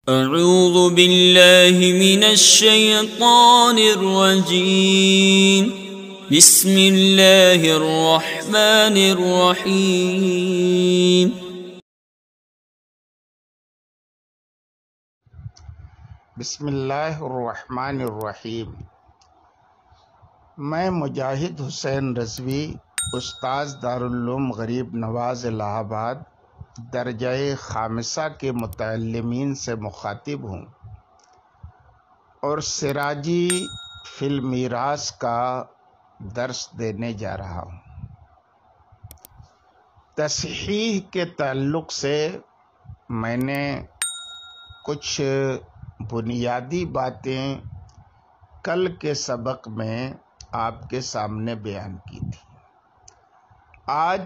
اعوذ باللہ من الشیطان الرجیم بسم اللہ الرحمن الرحیم بسم اللہ الرحمن الرحیم۔ میں مجاہد حسین رضوی، استاذ دارالعلوم غریب نواز الہ آباد درجہ خامسہ کے متعلمین سے مخاطب ہوں اور سراجی فی المیراث کا درس دینے جا رہا ہوں۔ تصحیح کے تعلق سے میں نے کچھ بنیادی باتیں کل کے سبق میں آپ کے سامنے بیان کی تھی۔ آج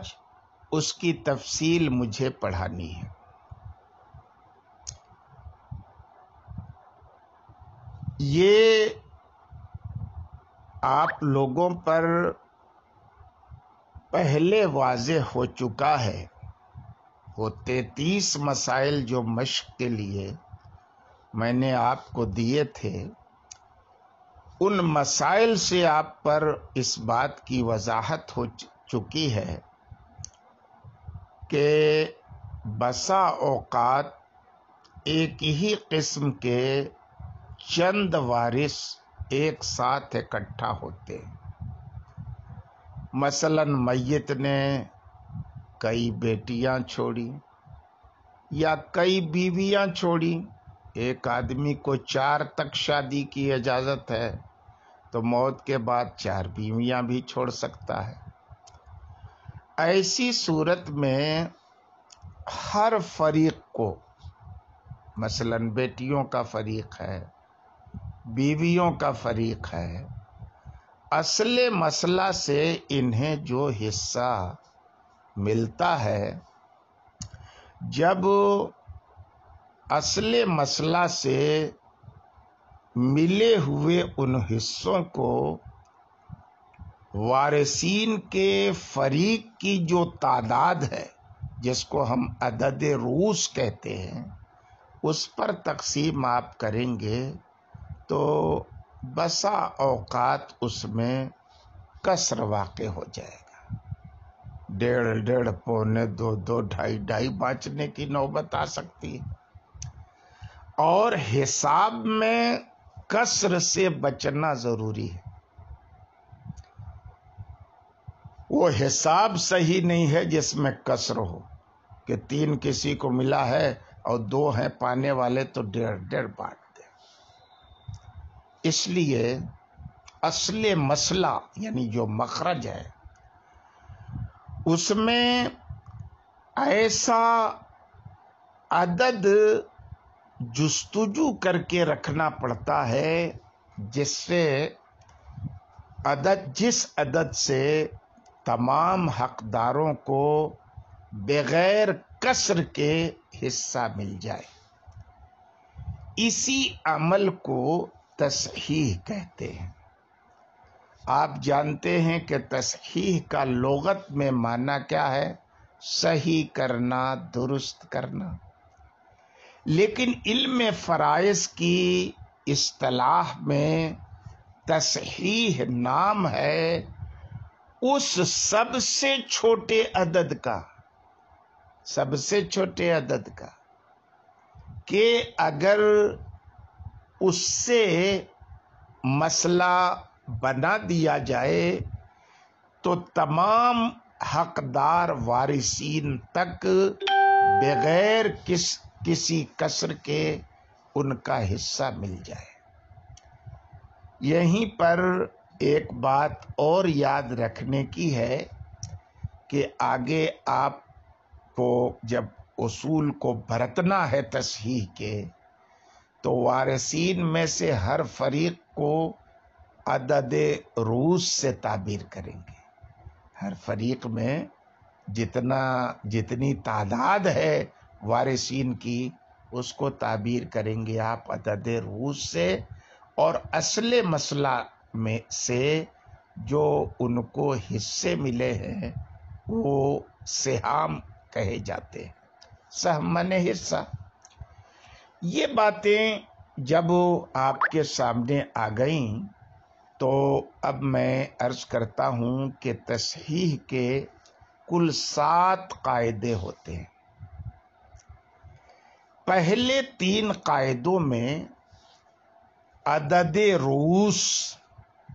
اس کی تفصیل مجھے پڑھانی ہے۔ یہ آپ لوگوں پر پہلے واضح ہو چکا ہے۔ وہ 33 مسائل جو مشق کے لیے میں نے آپ کو دیے تھے، ان مسائل سے آپ پر اس بات کی وضاحت ہو چکی ہے کہ بسا اوقات ایک ہی قسم کے چند وارث ایک ساتھ اکٹھا ہوتے ہیں۔ مثلا میت نے کئی بیٹیاں چھوڑی یا کئی بیویاں چھوڑی۔ ایک آدمی کو 4 تک شادی کی اجازت ہے تو موت کے بعد 4 بیویاں بھی چھوڑ سکتا ہے۔ ایسی صورت میں ہر فریق کو، مثلا بیٹیوں کا فریق ہے، بیویوں کا فریق ہے، اصل مسئلہ سے انہیں جو حصہ ملتا ہے، جب اصل مسئلہ سے ملے ہوئے ان حصوں کو وارثین کے فریق کی جو تعداد ہے، جس کو ہم عدد رؤوس کہتے ہیں، اس پر تقسیم آپ کریں گے تو بسا اوقات اس میں کسر واقع ہو جائے گا۔ 1.5 پونے 2 2.5 بانچنے کی نوبت آ سکتی ہے، اور حساب میں کسر سے بچنا ضروری ہے۔ وہ حساب صحیح نہیں ہے جس میں کسر ہو کہ 3 کسی کو ملا ہے اور 2 ہیں پانے والے تو 1.5 بانٹ دیں۔ اس لیے اصل مسئلہ یعنی جو مخرج ہے، اس میں ایسا عدد جستجو کر کے رکھنا پڑتا ہے جس عدد سے تمام حقداروں کو بغیر کسر کے حصہ مل جائے۔ اسی عمل کو تصحیح کہتے ہیں۔ آپ جانتے ہیں کہ تصحیح کا لغت میں معنی کیا ہے؟ صحیح کرنا، درست کرنا۔ لیکن علم فرائض کی اصطلاح میں تصحیح نام ہے اس سب سے چھوٹے عدد کا، کہ اگر اس سے مسئلہ بنا دیا جائے تو تمام حقدار وارثین تک بغیر کسی کسر کے ان کا حصہ مل جائے۔ یہیں پر ایک بات اور یاد رکھنے کی ہے کہ آگے آپ کو جب اصول کو برتنا ہے تصحیح کے، تو وارثین میں سے ہر فریق کو عدد رؤوس سے تعبیر کریں گے۔ ہر فریق میں جتنی تعداد ہے وارثین کی، اس کو تعبیر کریں گے آپ عدد رؤوس سے، اور اصل مسئلہ میں سے جو ان کو حصے ملے ہیں وہ سہام کہے جاتے ہیں۔ سہم منے حصہ۔ یہ باتیں جب آپ کے سامنے آ گئیں تو اب میں عرض کرتا ہوں کہ تصحیح کے کل 7 قاعدے ہوتے ہیں۔ پہلے 3 قاعدوں میں عدد رؤوس،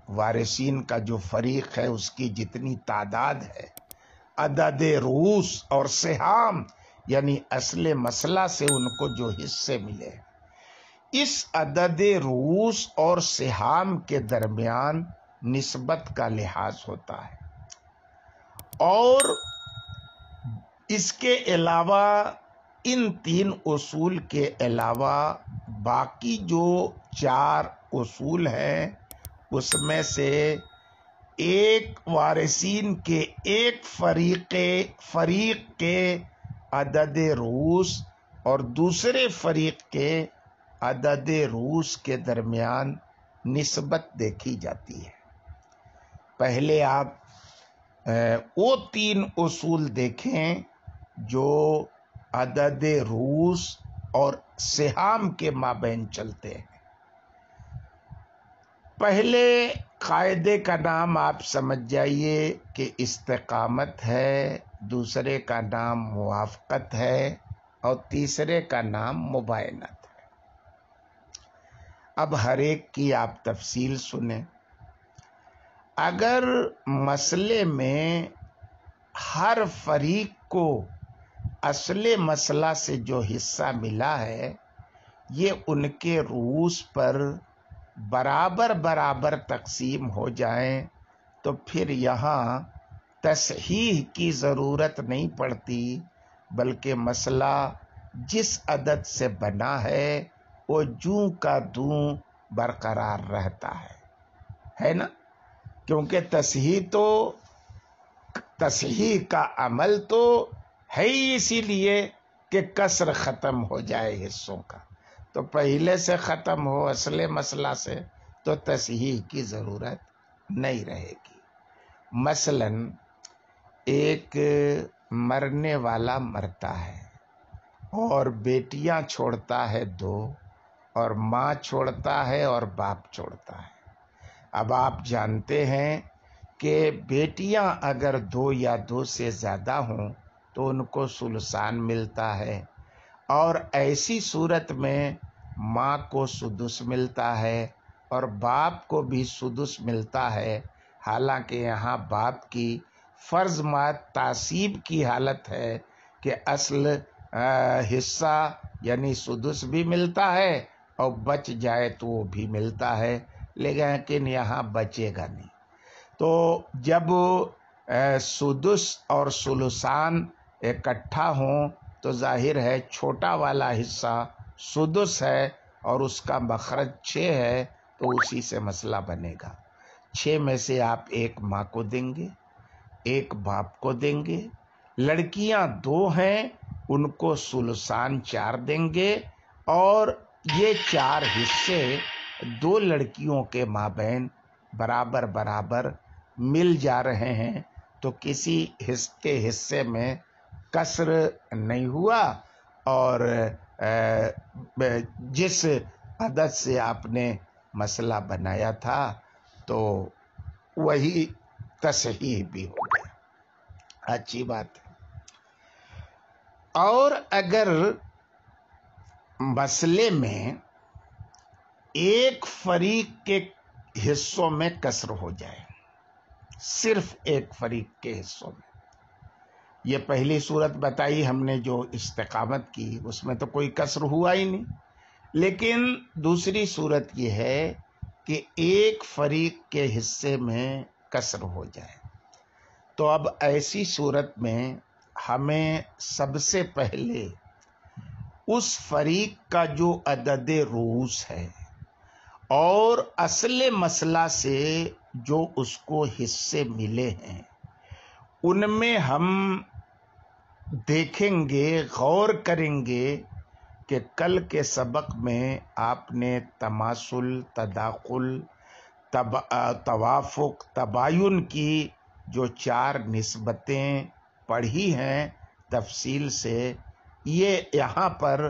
وارثین کا جو فریق ہے اس کی جتنی تعداد ہے، عدد رؤوس اور سہام یعنی اصل مسئلہ سے ان کو جو حصے ملے، اس عدد رؤوس اور سہام کے درمیان نسبت کا لحاظ ہوتا ہے، اور اس کے علاوہ ان 3 اصول کے علاوہ باقی جو 4 اصول ہیں اس میں سے ایک وارثین کے ایک فریق کے عدد رؤوس اور دوسرے فریق کے عدد رؤوس کے درمیان نسبت دیکھی جاتی ہے۔ پہلے آپ وہ 3 اصول دیکھیں جو عدد رؤوس اور سہام کے مابین چلتے ہیں۔ پہلے قاعدے کا نام آپ سمجھ جائیے کہ استقامت ہے، دوسرے کا نام موافقت ہے اور تیسرے کا نام مباینت ہے۔ اب ہر ایک کی آپ تفصیل سنیں۔ اگر مسئلے میں ہر فریق کو اصل مسئلہ سے جو حصہ ملا ہے یہ ان کے رؤوس پر برابر تقسیم ہو جائیں تو پھر یہاں تصحیح کی ضرورت نہیں پڑتی، بلکہ مسئلہ جس عدد سے بنا ہے وہ جوں کا دوں برقرار رہتا ہے نا؟ کیونکہ تصحیح کا عمل تو ہے ہی اسی لیے کہ کسر ختم ہو جائے حصوں کا، تو پہلے سے ختم ہو اصل مسئلہ سے تو تصحیح کی ضرورت نہیں رہے گی۔ مثلا ایک مرنے والا مرتا ہے اور بیٹیاں چھوڑتا ہے 2، اور ماں چھوڑتا ہے اور باپ چھوڑتا ہے۔ اب آپ جانتے ہیں کہ بیٹیاں اگر 2 یا 2 سے زیادہ ہوں تو ان کو ثلثان ملتا ہے، اور ایسی صورت میں ماں کو سدس ملتا ہے اور باپ کو بھی سدس ملتا ہے، حالانکہ یہاں باپ کی فرض مات تعصیب کی حالت ہے کہ اصل حصہ یعنی سدس بھی ملتا ہے اور بچ جائے تو وہ بھی ملتا ہے، لیکن یہاں بچے گا نہیں۔ تو جب سدس اور ثلثان اکٹھا ہوں تو ظاہر ہے چھوٹا والا حصہ سدس ہے اور اس کا مخرج 6 ہے، تو اسی سے مسئلہ بنے گا۔ 6 میں سے آپ 1 ماں کو دیں گے، 1 باپ کو دیں گے، لڑکیاں 2 ہیں ان کو ثلثان 4 دیں گے، اور یہ 4 حصے 2 لڑکیوں کے مابین برابر مل جا رہے ہیں، تو کسی کے حصے میں کسر نہیں ہوا، اور جس عدد سے آپ نے مسئلہ بنایا تھا تو وہی تصحیح بھی ہو گیا۔ اچھی بات ہے۔ اور اگر مسئلے میں ایک فریق کے حصوں میں کسر ہو جائے، صرف ایک فریق کے حصوں میں، یہ پہلی صورت بتائی ہم نے جو استقامت کی، اس میں تو کوئی کسر ہوا ہی نہیں، لیکن دوسری صورت یہ ہے کہ ایک فریق کے حصے میں کسر ہو جائے، تو اب ایسی صورت میں ہمیں سب سے پہلے اس فریق کا جو عدد رؤوس ہے اور اصل مسئلہ سے جو اس کو حصے ملے ہیں ان میں ہم دیکھیں گے، غور کریں گے کہ کل کے سبق میں آپ نے تماثل، تداخل، توافق، تباین کی جو 4 نسبتیں پڑھی ہیں تفصیل سے، یہ یہاں پر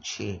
6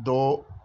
2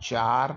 4,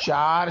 4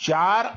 4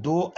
2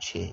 6।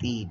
3।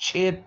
6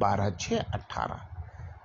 12 6 18।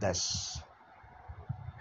10,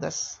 10।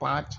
5,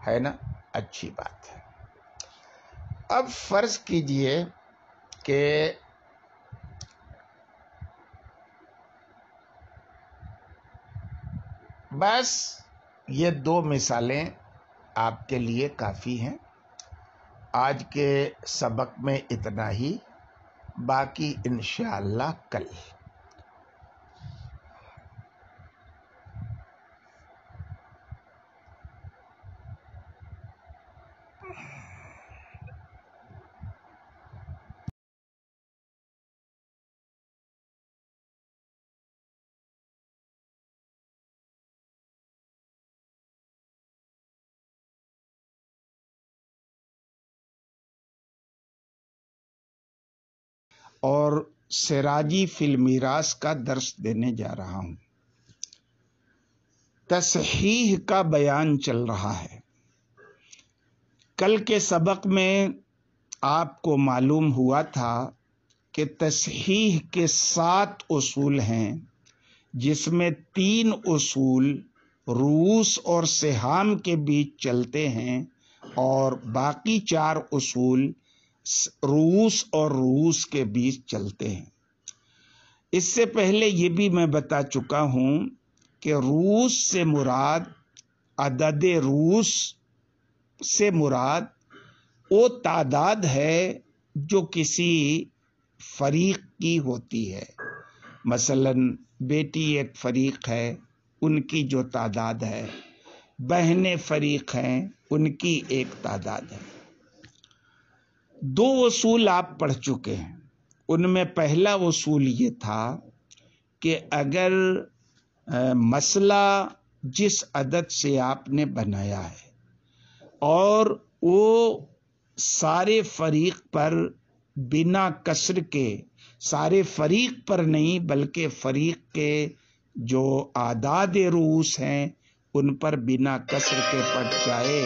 ہے نا؟ اچھی بات ہے۔ اب فرض کیجئے کہ بس یہ 2 مثالیں آپ کے لیے کافی ہیں۔ آج کے سبق میں اتنا ہی، باقی انشاءاللہ کل۔ اور سراجی فی المیراث کا درس دینے جا رہا ہوں۔ تصحیح کا بیان چل رہا ہے۔ کل کے سبق میں آپ کو معلوم ہوا تھا کہ تصحیح کے 7 اصول ہیں، جس میں 3 اصول رؤوس اور سہام کے بیچ چلتے ہیں اور باقی 4 اصول رؤوس اور رؤوس کے بیچ چلتے ہیں۔ اس سے پہلے یہ بھی میں بتا چکا ہوں کہ رؤوس سے مراد، عدد رؤوس سے مراد وہ تعداد ہے جو کسی فریق کی ہوتی ہے۔ مثلا بیٹی ایک فریق ہے، ان کی جو تعداد ہے، بہنیں فریق ہیں، ان کی ایک تعداد ہے۔ 2 اصول آپ پڑھ چکے ہیں۔ ان میں پہلا اصول یہ تھا کہ اگر مسئلہ جس عدد سے آپ نے بنایا ہے اور وہ سارے فریق پر بنا کسر کے، سارے فریق پر نہیں بلکہ فریق کے جو اعداد رؤوس ہیں ان پر بنا کسر کے پڑ جائے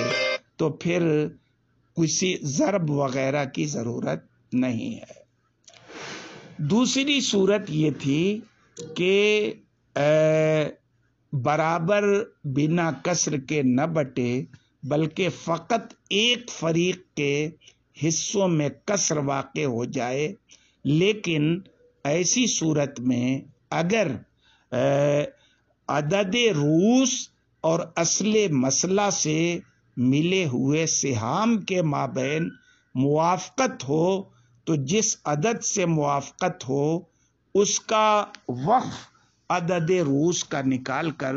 تو پھر کسی ضرب وغیرہ کی ضرورت نہیں ہے۔ دوسری صورت یہ تھی کہ برابر بنا کسر کے نہ بٹے بلکہ فقط ایک فریق کے حصوں میں کسر واقع ہو جائے، لیکن ایسی صورت میں اگر عدد رؤوس اور اصل مسئلہ سے ملے ہوئے سہام کے مابین موافقت ہو تو جس عدد سے موافقت ہو اس کا وقف عدد رؤوس کا نکال کر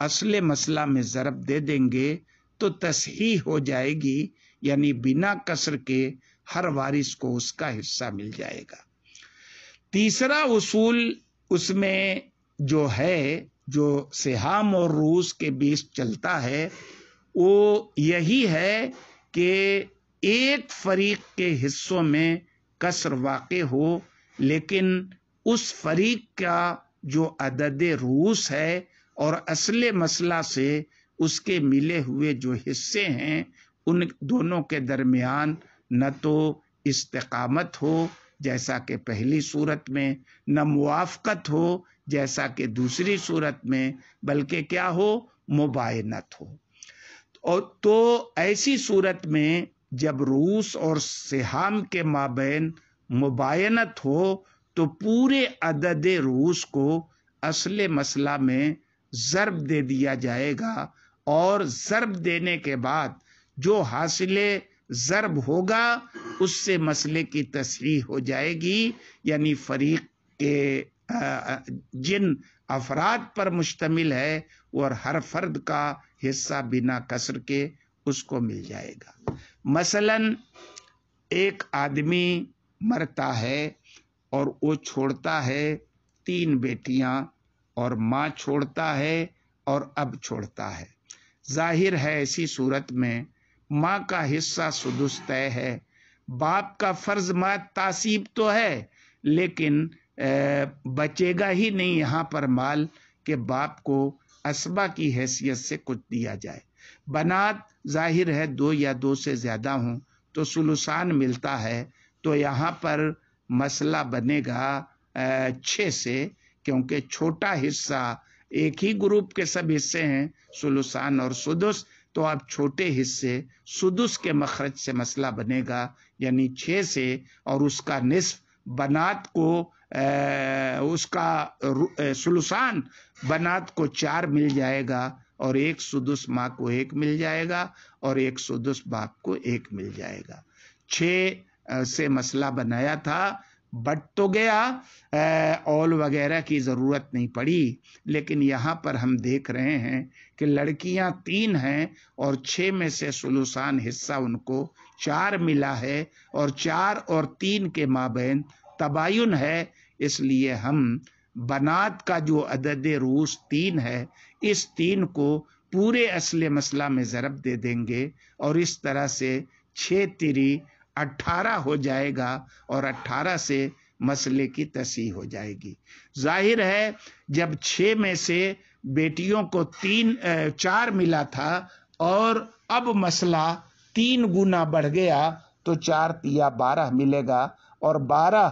اصل مسئلہ میں ضرب دے دیں گے تو تصحیح ہو جائے گی، یعنی بنا کسر کے ہر وارث کو اس کا حصہ مل جائے گا۔ تیسرا اصول اس میں جو ہے، جو سہام اور رؤوس کے بیچ چلتا ہے، وہ یہی ہے کہ ایک فریق کے حصوں میں کسر واقع ہو، لیکن اس فریق کا جو عدد رؤوس ہے اور اصل مسئلہ سے اس کے ملے ہوئے جو حصے ہیں ان دونوں کے درمیان نہ تو استقامت ہو جیسا کہ پہلی صورت میں، نہ موافقت ہو جیسا کہ دوسری صورت میں، بلکہ کیا ہو؟ مباینت ہو۔ اور تو ایسی صورت میں جب رؤوس اور سہام کے مابین مباینت ہو تو پورے عدد رؤوس کو اصل مسئلہ میں ضرب دے دیا جائے گا، اور ضرب دینے کے بعد جو حاصل ضرب ہوگا اس سے مسئلے کی تصحیح ہو جائے گی، یعنی فریق کے جن افراد پر مشتمل ہے اور ہر فرد کا حصہ بنا کسر کے اس کو مل جائے گا۔ مثلا ایک آدمی مرتا ہے اور وہ چھوڑتا ہے 3 بیٹیاں، اور ماں چھوڑتا ہے اور اب چھوڑتا ہے۔ ظاہر ہے ایسی صورت میں ماں کا حصہ سدس طے ہے، باپ کا فرض ما تعصیب تو ہے لیکن بچے گا ہی نہیں یہاں پر مال کہ باپ کو اسبہ کی حیثیت سے کچھ دیا جائے۔ بنات ظاہر ہے 2 یا 2 سے زیادہ ہوں تو ثلثان ملتا ہے، تو یہاں پر مسئلہ بنے گا 6 سے، کیونکہ چھوٹا حصہ ایک ہی گروپ کے سب حصے ہیں ثلثان اور سدس، تو اب چھوٹے حصے سدس کے مخرج سے مسئلہ بنے گا، یعنی 6 سے، اور اس کا نصف بنات کو اس کا ثلثان بنات کو 4 مل جائے گا، اور 1 سدس ماں کو 1 مل جائے گا، اور 1 سدس باپ کو 1 مل جائے گا۔ 6 سے مسئلہ بنایا تھا، بٹ تو گیا، اول وغیرہ کی ضرورت نہیں پڑی، لیکن یہاں پر ہم دیکھ رہے ہیں کہ لڑکیاں 3 ہیں اور 6 میں سے ثلثان حصہ ان کو 4 ملا ہے، اور 4 اور 3 کے مابین تباین ہے، اس لیے ہم بنات کا جو عدد رؤوس 3 ہے، اس 3 کو پورے اصل مسئلہ میں ضرب دے دیں گے، اور اس طرح سے 6 تیری 18 ہو جائے گا، اور 18 سے مسئلے کی تصحیح ہو جائے گی۔ ظاہر ہے جب 6 میں سے بیٹیوں کو 4 ملا تھا، اور اب مسئلہ 3 گنا بڑھ گیا، تو 4 تیا 12 ملے گا، اور 12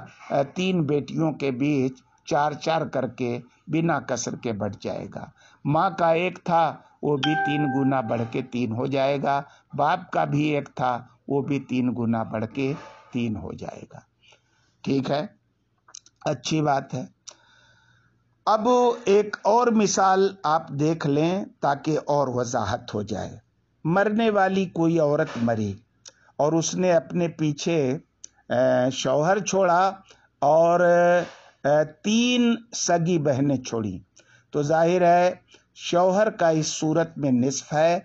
3 بیٹیوں کے بیچ 4 4 کر کے بنا کسر کے بڑھ جائے گا۔ ماں کا 1 تھا، وہ بھی 3 گنا بڑھ کے 3 ہو جائے گا، باپ کا بھی 1 تھا، وہ بھی 3 گنا بڑھ کے 3 ہو جائے گا۔ ٹھیک ہے، اچھی بات ہے۔ اب ایک اور مثال آپ دیکھ لیں تاکہ اور وضاحت ہو جائے۔ مرنے والی کوئی عورت مری اور اس نے اپنے پیچھے شوہر چھوڑا اور 3 سگی بہنیں چھوڑی، تو ظاہر ہے شوہر کا اس صورت میں نصف ہے،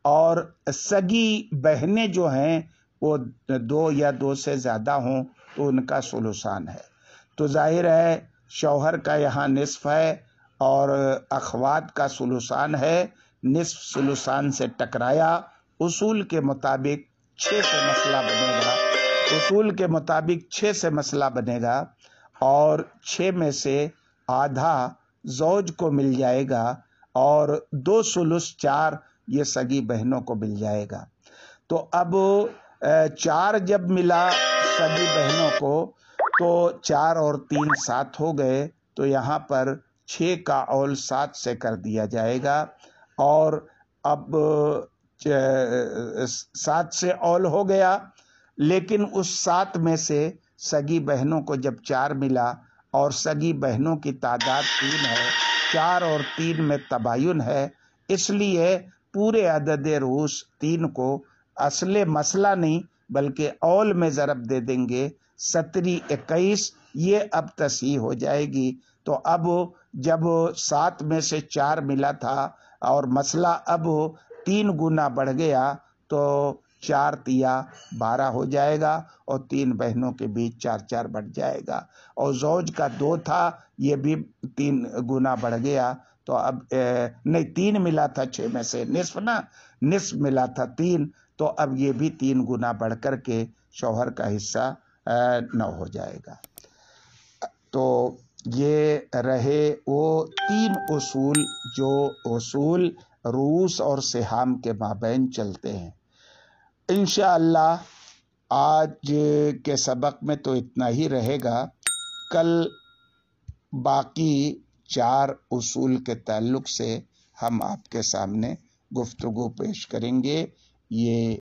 اور سگی بہنیں جو ہیں وہ 2 یا 2 سے زیادہ ہوں تو ان کا ثلثان ہے، تو ظاہر ہے شوہر کا یہاں نصف ہے اور اخوات کا ثلثان ہے، نصف ثلثان سے ٹکرایا، اصول کے مطابق 6 سے مسئلہ بنے گا، اصول کے مطابق 6 سے مسئلہ بنے گا، اور 6 میں سے آدھا زوج کو مل جائے گا، اور 2 ثلث 4 یہ سگی بہنوں کو مل جائے گا۔ تو اب 4 جب ملا سگی بہنوں کو تو 4 اور 3 7 ہو گئے، تو یہاں پر 6 کا اول 7 سے کر دیا جائے گا، اور اب 7 سے اول ہو گیا، لیکن اس 7 میں سے سگی بہنوں کو جب 4 ملا، اور سگی بہنوں کی تعداد 3 ہے، 4 اور 3 میں تباین ہے، اس لیے پورے عدد رؤوس 3 کو اصل مسئلہ نہیں بلکہ اول میں ضرب دے دیں گے، 17 21، یہ اب تصحیح ہو جائے گی۔ تو اب جب 7 میں سے 4 ملا تھا اور مسئلہ اب 3 گنا بڑھ گیا، تو 4 تیا 12 ہو جائے گا، اور 3 بہنوں کے بیچ 4 4 بڑھ جائے گا، اور زوج کا 2 تھا، یہ بھی 3 گنا بڑھ گیا، تو اب نہیں 3 ملا تھا 6 میں سے، نصف ملا تھا 3، تو اب یہ بھی 3 گنا بڑھ کر کے شوہر کا حصہ 9 ہو جائے گا۔ تو یہ رہے وہ 3 اصول جو اصول رؤوس اور سہام کے مابین چلتے ہیں۔ انشاءاللہ آج کے سبق میں تو اتنا ہی رہے گا، کل باقی 4 اصول کے تعلق سے ہم آپ کے سامنے گفتگو پیش کریں گے۔ یہ